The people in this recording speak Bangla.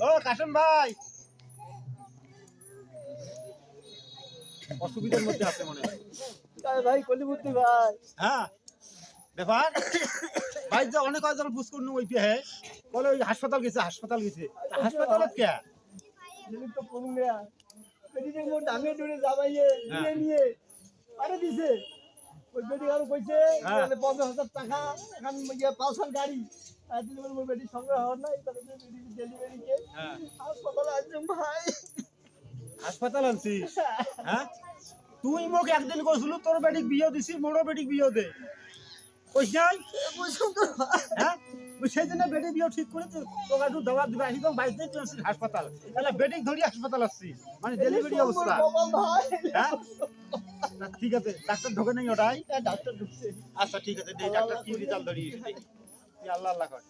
ও কাশেম ভাই অসুবিধার মধ্যে আছে মনে হয় ভাই কলিমুদ্দি ভাই। হ্যাঁ ব্যাপার ভাই যে অনেক কয়েকজন বুঝ করুন ওই হে বলে ওই হাসপাতাল গেছে হাসপাতালত কে যেদিন তো করুন না বেটিকে মোট ডাঙে ডুরে যাবাইয়ে নিয়ে নিয়ে পারে দিছে ওই বেটি আর কইছে মানে 50,000 টাকা এখন ইয়ে পালসার গাড়ি আর দিলে বলে বেটি সংগ্রহ হওয়ার নাই তাহলে বেটি ডেলিভারি কে হাসপাতালে আসছে ভাই। হাসপাতাল আনছিস হ্যাঁ তুই মোক একদিন কইছিল তোর বেটিক বিয়ে দিছি মোরও বেটিক বিয়ে দে কইস নাই হ্যাঁ সেই জন্য বেটি বিয়ে ঠিক করে তোকে একটু দাওয়া দিবে আসি তো বাইরে তুই আসছিস হাসপাতাল তাহলে বেটিক ধরি হাসপাতাল আসছিস মানে ডেলিভারি অবস্থা হ্যাঁ না ঠিক আছে ডাক্তার ঢোকে নাই ওটাই ডাক্তার ঢুকছে। আচ্ছা ঠিক আছে ডাক্তার কি রেজাল্ট ধরিয়ে আল্লাহ আল্লাহ কর